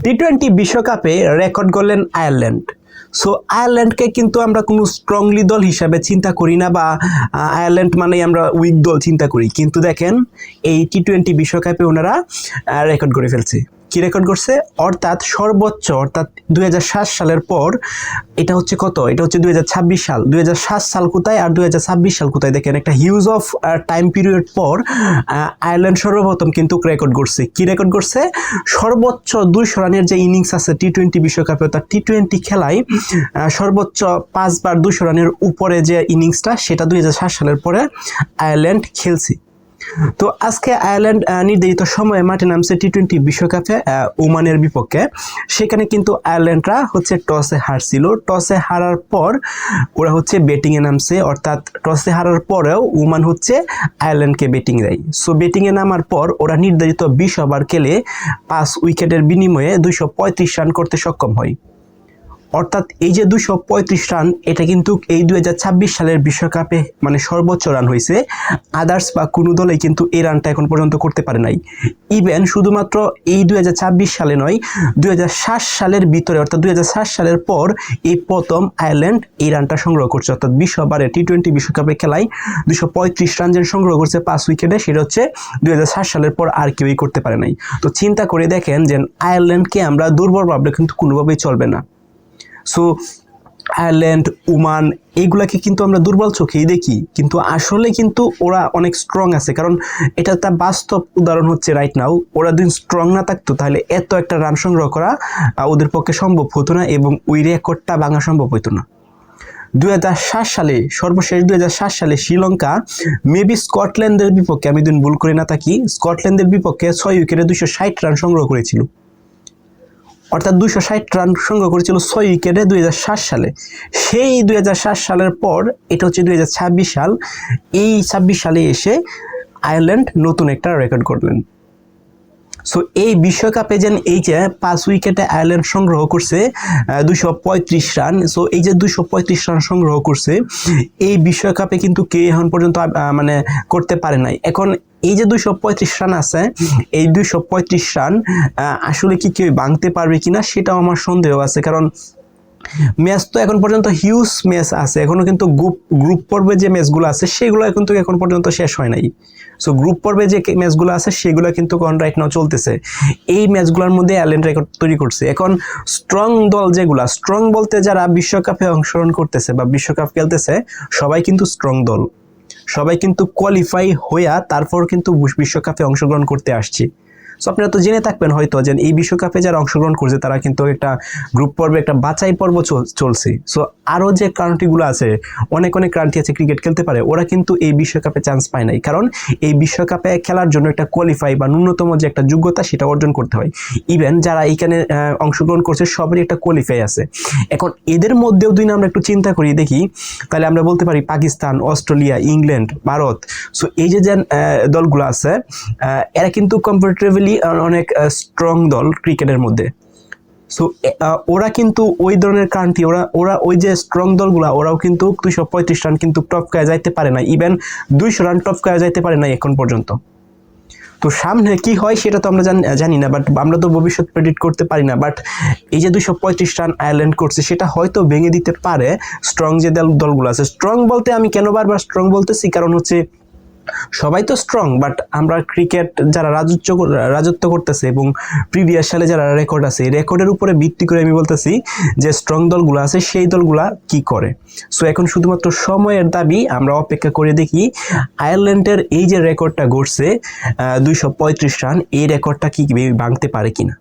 টি-20 বিশ্বকাপে রেকর্ড করলেন Ireland. So আয়ারল্যান্ডকে কিন্তু আমরা কোনো স্ট্রংলি দল হিসাবে চিন্তা করি না, বা আয়ারল্যান্ড মানেই আমরা উইক দল চিন্তা করি। কিন্তু দেখেন এই টি-20 বিশ্বকাপে ওনারা রেকর্ড করে ফেলছে। কি রেকর্ড করছে? অর্থাৎ সর্বোচ্চ, অর্থাৎ 2007 সালের পর এটা হচ্ছে কত? এটা হচ্ছে 2026 সাল। 2007 সাল কোথায় আর 2026 সাল কোথায়? দেখেন একটা হিউজ অফ টাইম পিরিয়ড পর আয়ারল্যান্ড সর্বপ্রথম কিন্তু রেকর্ড করছে। কি রেকর্ড করছে? সর্বোচ্চ 200 রানের যে ইনিংস আছে টি-20 বিশ্বকাপে, অর্থাৎ টি-20 খেলায় সর্বোচ্চ 5 বার 200 রানের উপরে যে ইনিংসটা, সেটা 2007 সালের পরে আয়ারল্যান্ড খেলছে। তো আজকে আয়ারল্যান্ড নির্ধারিত সময়ে মাঠে নামছে টি-20 বিশ্বকাপে ওমানের বিপক্ষে। সেখানে কিন্তু আয়ারল্যান্ডরা হচ্ছে টসে হারছিল। টসে হারার পর ওরা হচ্ছে ব্যাটিংয়ে নামছে, অর্থাৎ টসে হারার পরেও ওমান হচ্ছে আয়ারল্যান্ডকে ব্যাটিং দেয়। সো ব্যাটিংয়ে নামার পর ওরা নির্ধারিত 20 ওভার খেলে 5 উইকেটের বিনিময়ে 235 রান করতে সক্ষম হয়। অর্থাৎ এই যে 235 রান, এটা কিন্তু এই 2026 সালের বিশ্বকাপে মানে সর্বোচ্চ রান হয়েছে। আদার্স বা কোনো দলেই কিন্তু এই রানটা এখন পর্যন্ত করতে পারে নাই। ইভেন শুধুমাত্র এই 2026 সালে নয়, 2007 সালের ভিতরে, অর্থাৎ 2007 সালের পর এই প্রথম আয়ারল্যান্ড এই রানটা সংগ্রহ করছে। অর্থাৎ 20 ওভারে টি-20 বিশ্বকাপে খেলায় 235 রান যে সংগ্রহ করছে 5 উইকেটে, সেটা হচ্ছে 2007 সালের পর আর কেউই করতে পারে নাই। তো চিন্তা করে দেখেন যে আয়ারল্যান্ডকে আমরা দুর্বল ভাবলে কিন্তু কোনোভাবেই চলবে না। সো আয়ারল্যান্ড, ওমান এইগুলাকে কিন্তু আমরা দুর্বল চোখেই দেখি, কিন্তু আসলে কিন্তু ওরা অনেক স্ট্রং আছে। কারণ এটা একটা বাস্তব উদাহরণ হচ্ছে রাইট নাও। ওরা যদি স্ট্রং না থাকতো তাহলে এত একটা রান সংগ্রহ করা ওদের পক্ষে সম্ভব হতো না, এবং ওই রেকর্ডটা ভাঙা সম্ভব হতো না। 2007 সালে, সর্বশেষ 2007 সালে শ্রীলঙ্কা মেবি স্কটল্যান্ডের বিপক্ষে, আমি যদি ভুল করে না থাকি, স্কটল্যান্ডের বিপক্ষে 6 উইকেটে 260 রান সংগ্রহ করেছিল। অর্থাৎ 260 রান সংগ্রহ করেছিল 6 উইকেটে 2007 সালে। সেই 2007 সালের পর এটা হচ্ছে 2026 সাল। এই 26 সালে এসে আয়ারল্যান্ড নতুন একটা রেকর্ড করলেন। সো এই বিশ্বকাপে যেন এই যে 5 উইকেটে আয়ারল্যান্ড সংগ্রহ করছে 235 রান। সো এই যে 235 রান সংগ্রহ করছে, এই বিশ্বকাপে কিন্তু কেউ এখন পর্যন্ত মানে করতে পারে নাই। এখন এই যে 235 রান আছে, এই 235 রান আসলে কি কেউ ভাঙতে পারবে কিনা সেটাও আমার সন্দেহ আছে। কারণ ম্যাচ তো এখন পর্যন্ত হিউজ ম্যাচ আছে, এখনো কিন্তু গ্রুপ পর্বে যে ম্যাচগুলো আছে সেগুলো কিন্তু এখন পর্যন্ত শেষ হয় নাই। সো গ্রুপ পর্বে যে ম্যাচগুলো আছে সেগুলো কিন্তু রাইট নাও চলতেছে। এই ম্যাচগুলোর মধ্যে আয়ারল্যান্ড রেকর্ড তৈরি করছে। এখন স্ট্রং দল যেগুলা, স্ট্রং বলতে যারা বিশ্বকাপে অংশগ্রহণ করতেছে বা বিশ্বকাপ খেলতেছে, সবাই কিন্তু স্ট্রং দল, সবাই কিন্তু কোয়ালিফাই হইয়া তারপর কিন্তু বিশ্বকাপে অংশগ্রহণ করতে আসছে। সো আপনারা তো জেনে থাকবেন হয়তো যে এই বিশ্বকাপে যারা অংশগ্রহণ করছে তারা কিন্তু একটা গ্রুপ পর্বে একটা বাছাই পর্ব চলছে। সো আরও যে কান্ট্রিগুলো আছে, অনেক কান্ট্রি আছে ক্রিকেট খেলতে পারে, ওরা কিন্তু এই বিশ্বকাপে চান্স পায় নাই। কারণ এই বিশ্বকাপে খেলার জন্য একটা কোয়ালিফাই বা ন্যূনতম যে একটা যোগ্যতা সেটা অর্জন করতে হয়। ইভেন যারা এইখানে অংশগ্রহণ করছে সবারই একটা কোয়ালিফাই আছে। এখন এদের মধ্যেও যদি আমরা একটু চিন্তা করি দেখি, তাহলে আমরা বলতে পারি Pakistan, Australia, England, Bharat. So এই যে দলগুলো আছে, এরা কিন্তু কম্পারেটিভলি অনেক স্ট্রং দল ক্রিকেটের মধ্যে। সো ওরা কিন্তু ওই ধরনের কান্ট্রি, ওরা ওই যে স্ট্রং দলগুলা, ওরাও কিন্তু 235 রান কিন্তু টপ করে যাইতে পারে না। ইভেন 200 রান টপ করে যাইতে পারে না এখন পর্যন্ত। তো সামনে কি হয় সেটা তো আমরা জানি না, বাট আমরা তো ভবিষ্যৎ প্রেডিক্ট করতে পারি না। বাট এই যে 235 রান আয়ারল্যান্ড করছে, সেটা হয়তো ভেঙে দিতে পারে স্ট্রং যে দলগুলো আছে। স্ট্রং বলতে আমি কেন বারবার স্ট্রং বলতেছি, কারণ হচ্ছে সবাই তো স্ট্রং, বাট আমরা ক্রিকেট যারা রাজত্ব করতেছে এবং প্রিভিয়াস সালে যারা রেকর্ড আছে, রেকর্ডের উপরে ভিত্তি করে আমি বলতেছি যে স্ট্রং দলগুলো আছে সেই দলগুলা কি করে। সো এখন শুধুমাত্র সময়ের দাবি, আমরা অপেক্ষা করে দেখি আয়ারল্যান্ডের এই যে রেকর্ডটা গড়ছে 235 রান, এই রেকর্ডটা কি ভাঙতে পারে কিনা।